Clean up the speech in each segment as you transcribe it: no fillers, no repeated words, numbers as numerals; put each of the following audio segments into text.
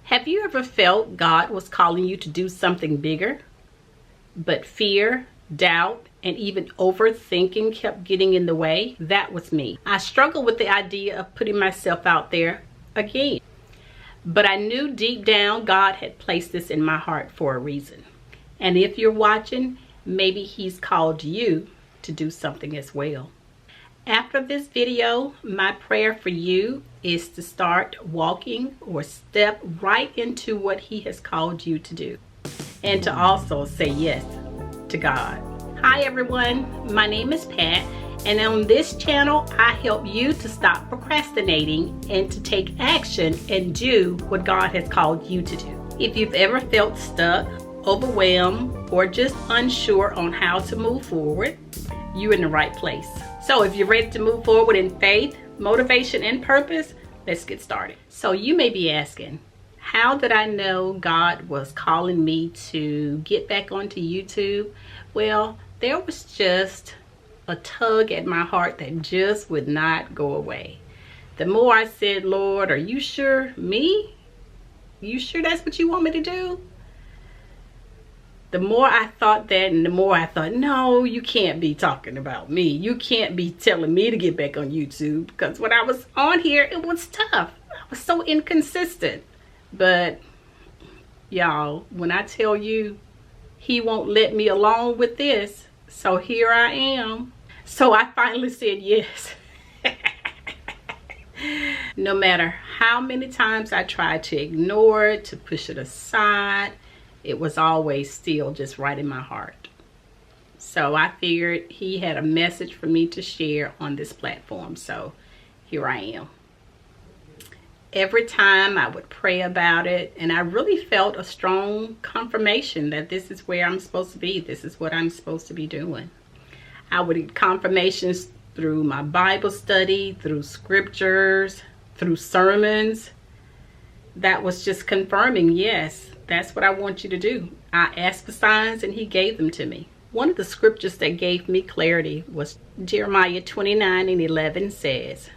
Have you ever felt God was calling you to do something bigger, but fear, doubt, and even overthinking kept getting in the way? That was me. I struggled with the idea of putting myself out there again. But I knew deep down God had placed this in my heart for a reason. And if you're watching, maybe He's called you to do something as well. After this video, my prayer for you is to start walking or step right into what He has called you to do, and to also say yes to God. Hi everyone, my name is Pat, and on this channel I help you to stop procrastinating and to take action and do what God has called you to do. If you've ever felt stuck, overwhelmed, or just unsure on how to move forward, you're in the right place. So if you're ready to move forward in faith, motivation, and purpose, let's get started. So you may be asking, how did I know God was calling me to get back onto YouTube? Well, there was just a tug at my heart that just would not go away. The more I said, Lord, are you sure? Me? You sure that's what you want me to do? The more I thought that, and the more I thought, no, you can't be talking about me. You can't be telling me to get back on YouTube, because when I was on here, it was tough. I was so inconsistent. But y'all, when I tell you, He won't let me alone with this. So here I am. So I finally said yes. No matter how many times I tried to ignore it, to push it aside, it was always still just right in my heart. So I figured He had a message for me to share on this platform. So here I am. Every time I would pray about it, and I really felt a strong confirmation that this is where I'm supposed to be. This is what I'm supposed to be doing. I would get confirmations through my Bible study, through scriptures, through sermons. That was just confirming, yes, that's what I want you to do. I asked for signs and He gave them to me. One of the scriptures that gave me clarity was Jeremiah 29:11 says,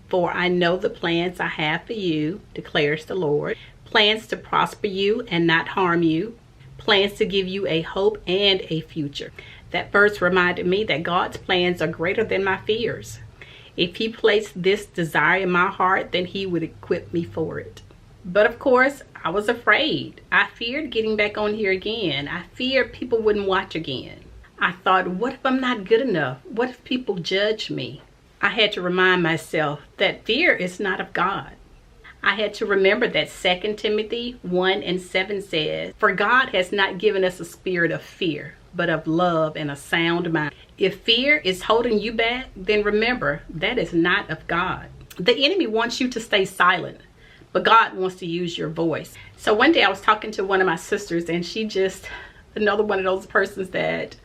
"For I know the plans I have for you, declares the Lord, plans to prosper you and not harm you, plans to give you a hope and a future." That verse reminded me that God's plans are greater than my fears. If He placed this desire in my heart, then He would equip me for it. But of course, I was afraid. I feared getting back on here again. I feared people wouldn't watch again. I thought, what if I'm not good enough? What if people judge me? I had to remind myself that fear is not of God. I had to remember that 2 Timothy 1:7 says, "For God has not given us a spirit of fear, but of love and a sound mind." If fear is holding you back, then remember that is not of God. The enemy wants you to stay silent, but God wants to use your voice. So one day I was talking to one of my sisters, and she just, another one of those persons that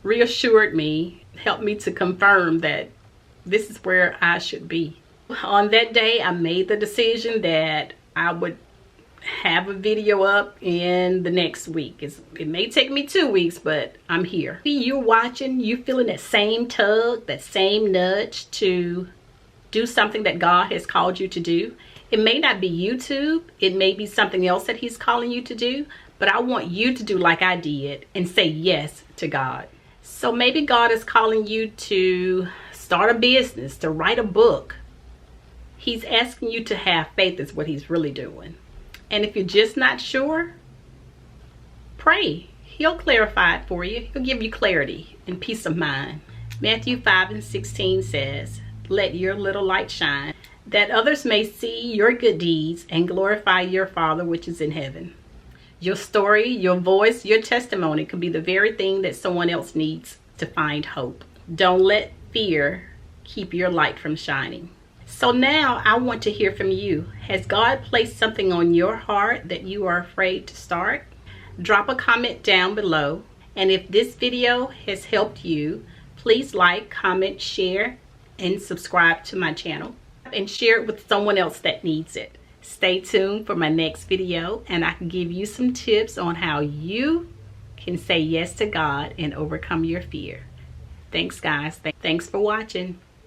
reassured me, helped me to confirm that this is where I should be. On that day, I made the decision that I would have a video up in the next week. It may take me 2 weeks, but I'm here. You're watching, you feeling that same tug, that same nudge to do something that God has called you to do. It may not be YouTube, it may be something else that He's calling you to do, but I want you to do like I did and say yes to God. So maybe God is calling you to start a business, to write a book. He's asking you to have faith is what He's really doing. And if you're just not sure, pray. He'll clarify it for you. He'll give you clarity and peace of mind. Matthew 5:16 says, "Let your little light shine, that others may see your good deeds and glorify your Father which is in heaven." Your story, your voice, your testimony could be the very thing that someone else needs to find hope. Don't let fear keep your light from shining. So now I want to hear from you. Has God placed something on your heart that you are afraid to start? Drop a comment down below. And if this video has helped you, please like, comment, share, and subscribe to my channel. And share it with someone else that needs it. Stay tuned for my next video, and I can give you some tips on how you can say yes to God and overcome your fear. Thanks guys. Thanks for watching.